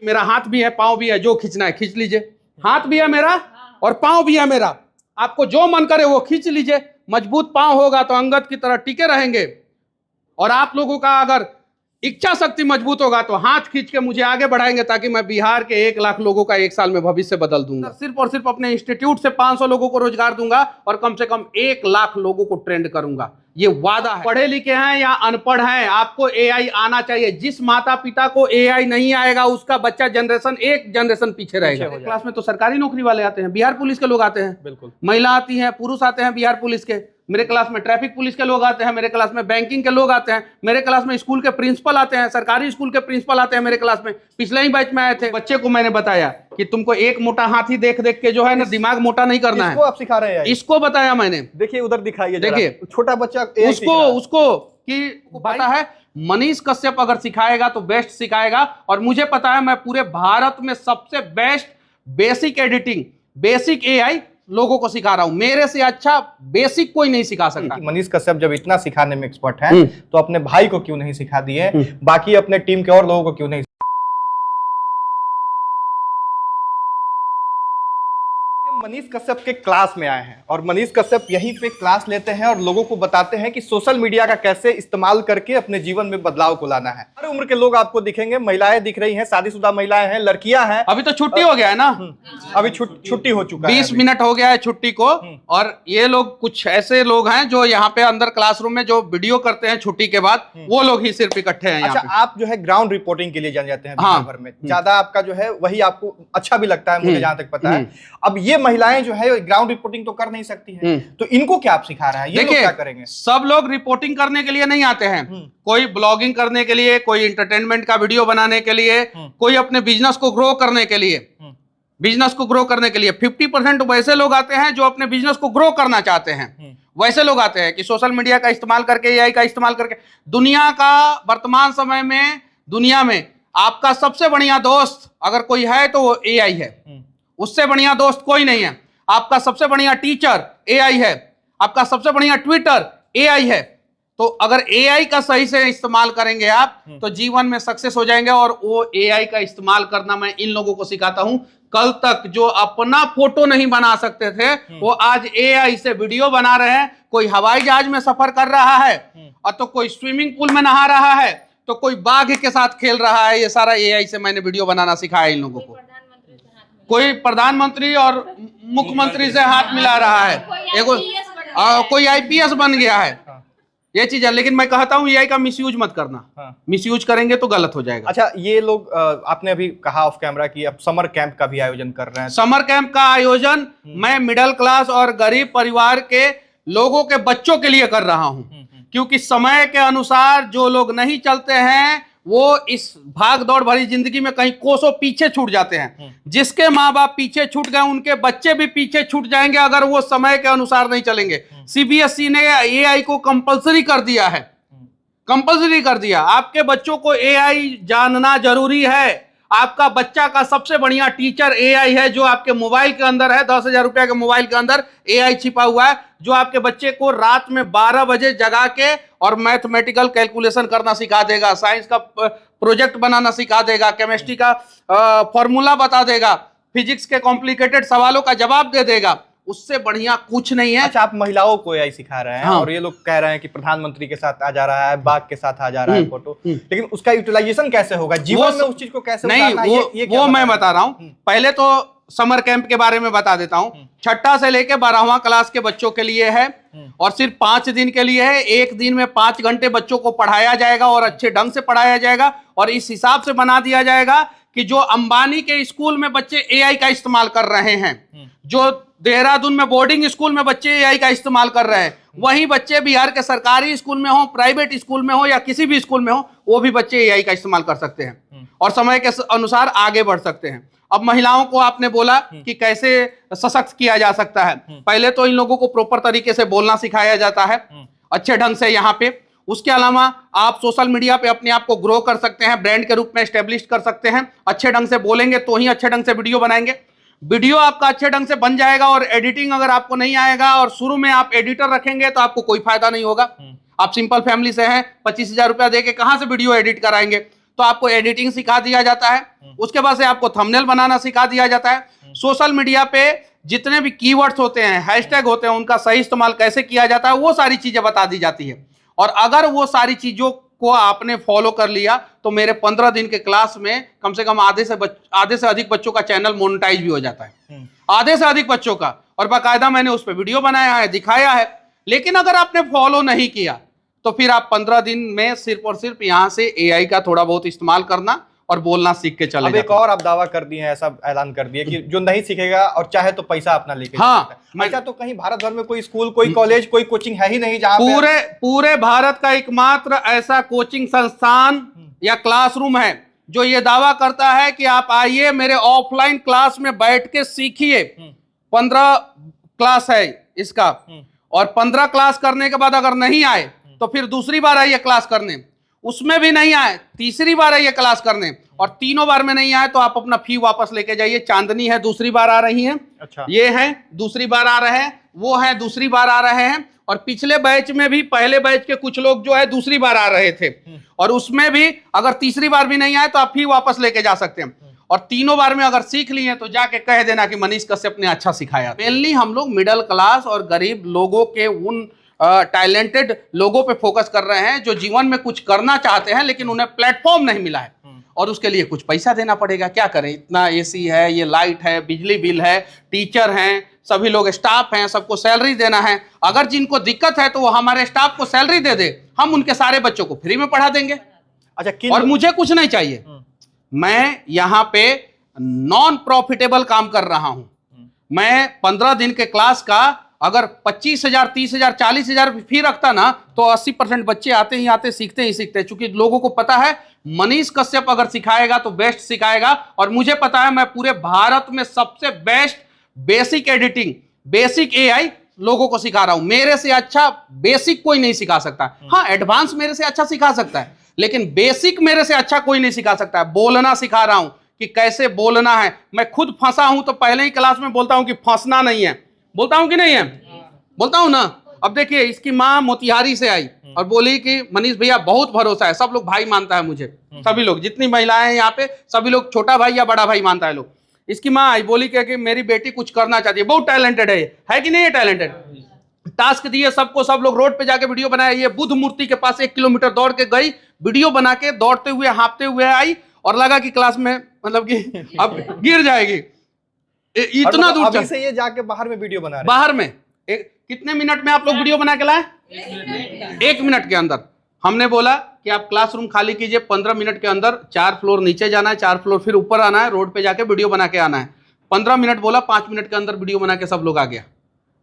मेरा हाथ भी है, पाँव भी है, जो खींचना है खींच लीजिए। हाथ भी है मेरा और पाँव भी है मेरा, आपको जो मन करे वो खींच लीजिए। मजबूत पाँव होगा तो अंगद की तरह टिके रहेंगे, और आप लोगों का अगर इच्छा शक्ति मजबूत होगा तो हाथ खींच के मुझे आगे बढ़ाएंगे, ताकि मैं बिहार के 1 लाख लोगों का 1 साल में भविष्य बदल दूंगा। सिर्फ और सिर्फ अपने इंस्टीट्यूट से 500 लोगों को रोजगार दूंगा और कम से कम 1 लाख लोगों को ट्रेंड करूंगा, ये वादा है। पढ़े लिखे हैं या अनपढ़ हैं, आपको एआई आना चाहिए। जिस माता पिता को एआई नहीं आएगा उसका बच्चा एक जनरेशन पीछे रहेगा। क्लास में तो सरकारी नौकरी वाले आते हैं, बिहार पुलिस के लोग आते हैं, बिल्कुल महिला आती हैं, पुरुष आते हैं बिहार पुलिस के। मेरे क्लास में ट्रैफिक पुलिस के लोग आते हैं, मेरे क्लास में बैंकिंग के लोग आते हैं, मेरे क्लास में स्कूल के प्रिंसिपल आते हैं, सरकारी स्कूल के प्रिंसिपल आते हैं मेरे क्लास में। पिछले ही बैच में आए थे। बच्चे को मैंने बताया कि तुमको एक मोटा हाथी देख देख के जो है ना दिमाग मोटा नहीं करना है। इसको आप सिखा रहे हैं? इसको बताया मैंने। देखिए उधर दिखाइए, देखिए छोटा बच्चा उसको कि पता है मनीष कश्यप अगर सिखाएगा तो बेस्ट सिखाएगा। और मुझे पता है मैं पूरे भारत में सबसे best basic editing, basic AI लोगों को सिखा रहा हूं। मेरे से अच्छा बेसिक कोई नहीं सिखा सकता। मनीष कश्यप जब इतना सिखाने में एक्सपर्ट है तो अपने भाई को क्यों नहीं सिखा दिए, बाकी अपने टीम के और लोगों को क्यों नहीं? मनीष कश्यप के क्लास में आए हैं और मनीष कश्यप यहीं पे क्लास लेते हैं और लोगों को बताते हैं कि सोशल मीडिया का कैसे इस्तेमाल करके अपने जीवन में बदलाव को लाना है। हर उम्र के लोग आपको दिखेंगे, महिलाएं दिख रही हैं, शादीशुदा महिलाएं हैं, लड़कियां हैं। अभी तो छुट्टी हो गया है ना, अभी छुट्टी हो चुका है, 20 मिनट हो गया है छुट्टी को। और ये लोग कुछ ऐसे लोग हैं जो यहाँ पे अंदर क्लासरूम में जो वीडियो करते हैं छुट्टी के बाद, वो लोग ही सिर्फ इकट्ठे हैं। अच्छा, आप जो है ग्राउंड रिपोर्टिंग के लिए जान जाते हैं बिहार भर में, ज्यादा आपका जो है वही आपको अच्छा भी लगता है, मुझे जहां तक पता है। अब ये महिलाएं जो है ग्राउंड रिपोर्टिंग तो कर नहीं सकती है, तो इनको क्या आप सिखा रहे हैं? ये लोग क्या करेंगे? सब लोग रिपोर्टिंग करने के लिए नहीं आते हैं, कोई ब्लॉगिंग करने के लिए, कोई एंटरटेनमेंट का वीडियो बनाने के लिए, कोई अपने बिजनेस को ग्रो करने के लिए। 50% वैसे लोग आते हैं जो अपने बिजनेस को ग्रो करना चाहते हैं। वैसे लोग आते हैं कि सोशल मीडिया का इस्तेमाल करके, एआई का इस्तेमाल करके। दुनिया का वर्तमान समय में, दुनिया में आपका सबसे बढ़िया दोस्त अगर कोई है तो वो एआई है। उससे बढ़िया दोस्त कोई नहीं है। आपका सबसे बढ़िया टीचर एआई है, आपका सबसे बढ़िया ट्विटर एआई है। तो अगर एआई का सही से इस्तेमाल करेंगे आप तो जीवन में सक्सेस हो जाएंगे। और वो एआई का इस्तेमाल करना मैं इन लोगों को सिखाता हूं। कल तक जो अपना फोटो नहीं बना सकते थे वो आज एआई से वीडियो बना रहे हैं। कोई हवाई जहाज में सफर कर रहा है, और तो कोई स्विमिंग पूल में नहा रहा है, तो कोई बाघ के साथ खेल रहा है। ये सारा एआई से मैंने वीडियो बनाना सिखाया इन लोगों को। कोई प्रधानमंत्री और मुख्यमंत्री से हाथ मिला रहा है, कोई आईपीएस बन गया है। ये चीज है, लेकिन मैं कहता हूँ एआई का मिसयूज मत करना। मिसयूज करेंगे तो गलत हो जाएगा। अच्छा, ये लोग आपने अभी कहा ऑफ कैमरा कि अब समर कैंप का भी आयोजन कर रहे हैं। समर कैंप का आयोजन मैं मिडिल क्लास और गरीब परिवार के लोगों के बच्चों के लिए कर रहा हूँ, क्योंकि समय के अनुसार जो लोग नहीं चलते हैं वो इस भाग दौड़ भरी जिंदगी में कहीं कोसों पीछे छूट जाते हैं। जिसके माँ बाप पीछे छूट गए उनके बच्चे भी पीछे छूट जाएंगे अगर वो समय के अनुसार नहीं चलेंगे। सीबीएसई ने एआई को कंपलसरी कर दिया है, कंपलसरी कर दिया। आपके बच्चों को एआई जानना जरूरी है। आपका बच्चा का सबसे बढ़िया टीचर एआई है, जो आपके मोबाइल के अंदर है। 10,000 रुपया के मोबाइल के अंदर एआई छिपा हुआ है, जो आपके बच्चे को रात में 12 बजे जगा के और मैथमेटिकल कैलकुलेशन करना सिखा देगा, साइंस का प्रोजेक्ट बनाना सिखा देगा, केमिस्ट्री का फॉर्मूला बता देगा, फिजिक्स के कॉम्प्लिकेटेड सवालों का जवाब दे देगा। उससे बढ़िया कुछ नहीं है। अच्छा, आप महिलाओं को एआई सिखा रहे हैं। हाँ। और ये लोग कह रहे हैं कि प्रधानमंत्री के साथ आ जा रहा है, बाघ के साथ आ जा रहा है फोटो, लेकिन उसका यूटिलाइजेशन कैसे होगा जीवन में, उस चीज को कैसे नहीं वो मैं बता रहा हूँ। पहले तो समर कैंप के बारे में बता देता हूँ। 6ठा से लेके 12वां क्लास के बच्चों के लिए है और सिर्फ 5 दिन के लिए है। एक दिन में 5 घंटे बच्चों को पढ़ाया जाएगा और अच्छे ढंग से पढ़ाया जाएगा। और इस हिसाब से बना दिया जाएगा कि जो अंबानी के स्कूल में बच्चे एआई का इस्तेमाल कर रहे हैं, जो देहरादून में बोर्डिंग स्कूल में बच्चे एआई का इस्तेमाल कर रहे हैं, वही बच्चे बिहार के सरकारी स्कूल में हो, प्राइवेट स्कूल में हो या किसी भी स्कूल में हो, वो भी बच्चे एआई का इस्तेमाल कर सकते हैं और समय के अनुसार आगे बढ़ सकते हैं। अब महिलाओं को आपने बोला कि कैसे सशक्त किया जा सकता है। पहले तो इन लोगों को प्रॉपर तरीके से बोलना सिखाया जाता है अच्छे ढंग से यहाँ पे। उसके अलावा आप सोशल मीडिया पे अपने आप को ग्रो कर सकते हैं, ब्रांड के रूप में एस्टेब्लिश कर सकते हैं। अच्छे ढंग से बोलेंगे तो ही अच्छे ढंग से वीडियो बनाएंगे। वीडियो आपका अच्छे ढंग से बन जाएगा। और एडिटिंग अगर आपको नहीं आएगा और शुरू में आप एडिटर रखेंगे तो आपको कोई फायदा नहीं होगा। आप सिंपल फैमिली से हैं, 25,000 रुपया देके कहां से वीडियो एडिट कराएंगे? तो आपको एडिटिंग सिखा दिया जाता है, उसके बाद से आपको थंबनेल बनाना सिखा दिया जाता है। सोशल मीडिया पे जितने भी कीवर्ड्स होते हैं, हैशटैग होते हैं, उनका सही इस्तेमाल कैसे किया जाता है, वो सारी चीजें बता दी जाती है। और अगर वो सारी चीजों को आपने फॉलो कर लिया तो मेरे 15 दिन के क्लास में कम से कम आधे से अधिक बच्चों का चैनल मोनेटाइज भी हो जाता है, आधे से अधिक बच्चों का। और बाकायदा मैंने उस पर वीडियो बनाया है, दिखाया है। लेकिन अगर आपने फॉलो नहीं किया तो फिर आप 15 दिन में सिर्फ और सिर्फ यहां से एआई का थोड़ा बहुत इस्तेमाल करना और बोलना सीख के चले। अब एक और आप दावा कर दिए हैं, ऐसा ऐलान कर दिए कि जो नहीं सीखेगा और चाहे तो पैसा अपना लेके हाँ, अच्छा, तो कहीं भारत भर में कोई स्कूल, कोई कॉलेज, कोई कोचिंग है ही नहीं जहां पूरे भारत का एकमात्र ऐसा कोचिंग संस्थान या क्लासरूम है जो ये दावा करता है कि आप आइए मेरे ऑफलाइन क्लास में बैठ के सीखिए। 15 क्लास है इसका, और 15 क्लास करने के बाद अगर नहीं आए तो फिर दूसरी बार आइए क्लास करने, उसमें भी नहीं आए तीसरी बार आइए क्लास करने, और तीनों बार में नहीं आए तो आप अपना फी वापस लेके जाइए। चांदनी है, दूसरी बार आ रही है। अच्छा, ये है दूसरी बार आ रहे हैं, वो है दूसरी बार आ रहे हैं, और पिछले बैच में भी पहले बैच के कुछ लोग जो है दूसरी बार आ रहे थे, और उसमें भी अगर तीसरी बार भी नहीं आए तो आप फी वापस लेके जा सकते हैं। और तीनों बार में अगर सीख लिए तो जाके कह देना कि मनीष कश्यप ने अच्छा सिखाया। मेनली हम लोग मिडिल क्लास और गरीब लोगों के उन टैलेंटेड लोगों पे फोकस कर रहे हैं जो जीवन में कुछ करना चाहते हैं लेकिन उन्हें प्लेटफॉर्म नहीं मिला है, और उसके लिए कुछ पैसा देना पड़ेगा। क्या करें, इतना एसी है, ये लाइट है, बिजली बिल है, टीचर हैं, सभी लोग स्टाफ हैं, सबको सैलरी देना है। अगर जिनको दिक्कत है तो वो हमारे स्टाफ को सैलरी दे दे, हम उनके सारे बच्चों को फ्री में पढ़ा देंगे। अच्छा, और मुझे कुछ नहीं चाहिए, मैं यहाँ पे नॉन प्रॉफिटेबल काम कर रहा हूं। मैं 15 दिन के क्लास का अगर 25,000, 30,000, 40,000 फी रखता ना तो 80% बच्चे आते ही आते, सीखते ही सीखते। चूंकि लोगों को पता है मनीष कश्यप अगर सिखाएगा तो बेस्ट सिखाएगा, और मुझे पता है मैं पूरे भारत में सबसे best basic editing, basic AI लोगों को सिखा रहा हूं। मेरे से अच्छा बेसिक कोई नहीं सिखा सकता। हाँ, एडवांस मेरे से अच्छा सिखा सकता है, लेकिन बेसिक मेरे से अच्छा कोई नहीं सिखा सकता है। बोलना सिखा रहा हूं कि कैसे बोलना है। मैं खुद फंसा हूं तो पहले ही क्लास में बोलता हूं कि फंसना नहीं है। बोलता हूं कि नहीं है? बोलता हूं ना। अब देखिए, इसकी मां मोतिहारी से आई और बोली कि मनीष भैया बहुत भरोसा है, सब लोग भाई मानता है मुझे, सभी लोग जितनी महिलाएं हैं यहाँ पे सभी लोग छोटा भाई या बड़ा भाई मानता है लोग। इसकी मां आई, बोली कि मेरी बेटी कुछ करना चाहती है, बहुत टैलेंटेड है कि नहीं है टैलेंटेड। टास्क दिए सबको, सब लोग रोड पे जाके वीडियो बनाया। ये बुद्ध मूर्ति के पास 1 किलोमीटर दौड़ के गई, वीडियो बना के दौड़ते हुए हाँपते हुए आई, और लगा कि क्लास में मतलब कि अब गिर जाएगी, इतना दूर अभी से ये जाके बाहर में वीडियो बना रहे हैं। बाहर में कितने मिनट में आप लोग वीडियो बना के लाए? 1 मिनट के अंदर। हमने बोला कि आप क्लासरूम खाली कीजिए, 15 मिनट के अंदर 4 फ्लोर नीचे जाना है, 4 फ्लोर फिर ऊपर आना है, रोड पे जाके वीडियो बना के आना है। 15 मिनट बोला, 5 मिनट के अंदर वीडियो बना के सब लोग आ गया।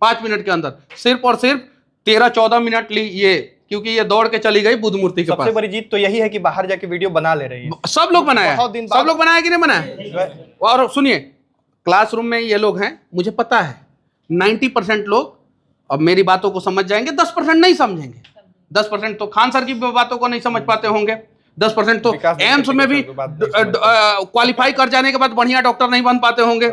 5 मिनट के अंदर सिर्फ और सिर्फ 13-14 मिनट ली ये, क्योंकि ये दौड़ के चली गई बुद्ध मूर्ति के पास। सबसे बड़ी जीत तो यही है कि बाहर जाके वीडियो बना ले रही है। सब लोग बनाया, सब लोग बनाया कि नहीं बनाया? और सुनिए, क्लासरूम में ये लोग हैं, मुझे पता है 90% लोग अब मेरी बातों को समझ जाएंगे, 10% नहीं समझेंगे। 10% तो खान सर की बातों को नहीं समझ पाते होंगे, 10% तो एम्स में भी क्वालिफाई कर जाने के बाद बढ़िया डॉक्टर नहीं बन पाते होंगे।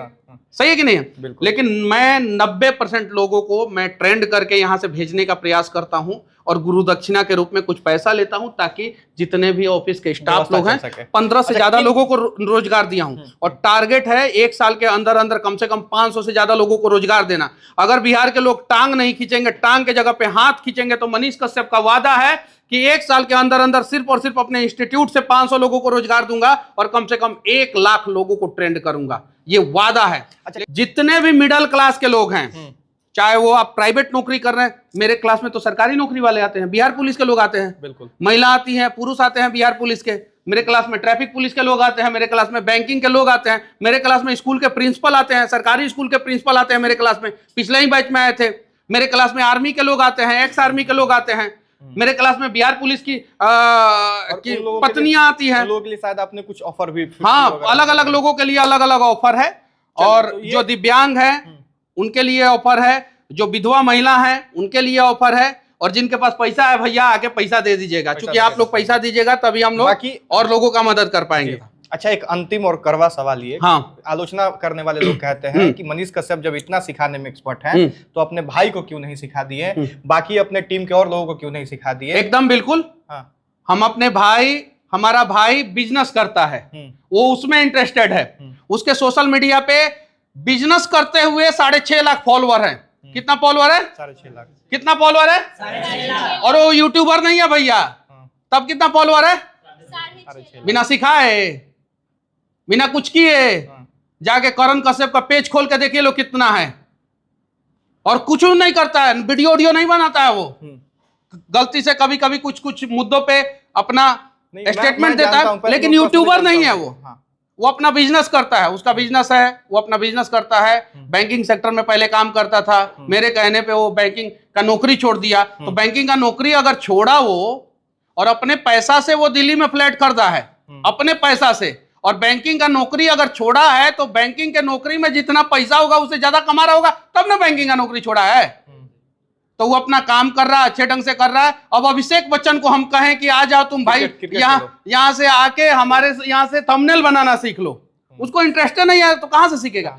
सही है कि नहीं है? लेकिन मैं 90% लोगों को मैं ट्रेंड करके यहां से भेजने का प्रयास करता हूं, और गुरु दक्षिणा के रूप में कुछ पैसा लेता हूं, ताकि जितने भी ऑफिस के स्टाफ लोग हैं 15 से ज्यादा लोगों को रोजगार दिया हूं। और टारगेट है 1 साल के अंदर अंदर कम से कम 500 से ज्यादा लोगों को रोजगार देना। अगर बिहार के लोग टांग नहीं खींचेंगे, टांग के जगह पे हाथ खींचेंगे, तो मनीष कश्यप का वादा है कि 1 साल के अंदर अंदर सिर्फ और सिर्फ अपने इंस्टीट्यूट से 500 लोगों को रोजगार दूंगा, और कम से कम 1 लाख लोगों को ट्रेंड करूंगा। ये वादा है। जितने भी मिडिल क्लास के लोग हैं, चाहे वो आप प्राइवेट नौकरी कर रहे हैं, मेरे क्लास में तो सरकारी नौकरी वाले आते हैं, बिहार पुलिस के लोग आते हैं, बिल्कुल महिला आती हैं, पुरुष आते हैं बिहार पुलिस के, मेरे क्लास में ट्रैफिक पुलिस के लोग आते हैं, मेरे क्लास में बैंकिंग के लोग आते हैं, मेरे क्लास में स्कूल के प्रिंसिपल आते हैं, सरकारी स्कूल के प्रिंसिपल आते हैं मेरे क्लास में, पिछले ही बैच में आए थे। मेरे क्लास में आर्मी के लोग आते हैं, एक्स आर्मी के लोग आते हैं, मेरे क्लास में बिहार पुलिस की पत्नियां आती हैं। लोगों के लिए शायद आपने कुछ ऑफर भी, हाँ, अलग अलग लोगों के लिए अलग अलग ऑफर है, और जो दिव्यांग है उनके लिए ऑफर है, जो विधवा महिला है उनके लिए ऑफर है, और जिनके पास पैसा है भैया आके पैसा दे दीजिएगा, क्योंकि आप लोग पैसा दीजिएगा तभी हम लोग और लोगों का मदद कर पाएंगे। अच्छा, एक अंतिम और कड़वा सवाल ये, हाँ, आलोचना करने वाले लोग कहते हैं कि मनीष कश्यप जब इतना सिखाने में एक्सपर्ट हैं तो अपने भाई को क्यों नहीं सिखा दिए, बाकी अपने टीम के और लोगों को क्यों नहीं सिखा दिए? एकदम बिल्कुल, हाँ, हम अपने भाई हमारा भाई बिजनेस करता है, वो उसमें इंटरेस्टेड है, उसके सोशल मीडिया पे बिजनेस करते हुए 6.5 लाख फॉलोअर हैं। कितना फॉलोअर है? 6.5 लाख। कितना फॉलोअर है? 6.5 लाख। और वो यूट्यूबर नहीं है भैया, तब कितना फॉलोअर है? 6.5 लाख। बिना सिखाए, बिना कुछ किए, जाके करण कश्यप का पेज खोल के देखिए लो कितना है, और कुछ नहीं करता है, वीडियो नहीं बनाता है वो। गलती से कभी कभी कुछ कुछ मुद्दों पे अपना नहीं, स्टेटमेंट मैं देता जानता हूं, है, पर लेकिन वो यूट्यूबर personally नहीं है जानता वो। हूं। हाँ। वो अपना बिजनेस करता है, उसका बिजनेस है, वो अपना बिजनेस करता है। बैंकिंग सेक्टर में पहले काम करता था, मेरे कहने पे वो बैंकिंग का नौकरी छोड़ दिया। तो बैंकिंग का नौकरी अगर छोड़ा वो, और अपने पैसा से वो दिल्ली में फ्लैट खरीदा है, अपने पैसा से, और बैंकिंग का नौकरी अगर छोड़ा है, तो बैंकिंग के नौकरी में जितना पैसा होगा उससे ज्यादा कमा रहा होगा, तब ना बैंकिंग का नौकरी छोड़ा है। तो वो अपना काम कर रहा है, अच्छे ढंग से कर रहा है। अब अभिषेक बच्चन को हम कहें कि आ जाओ तुम भाई, क्रिकेट यहाँ से आके हमारे यहाँ से थंबनेल बनाना सीख लो, उसको इंटरेस्ट नहीं है तो कहां से सीखेगा?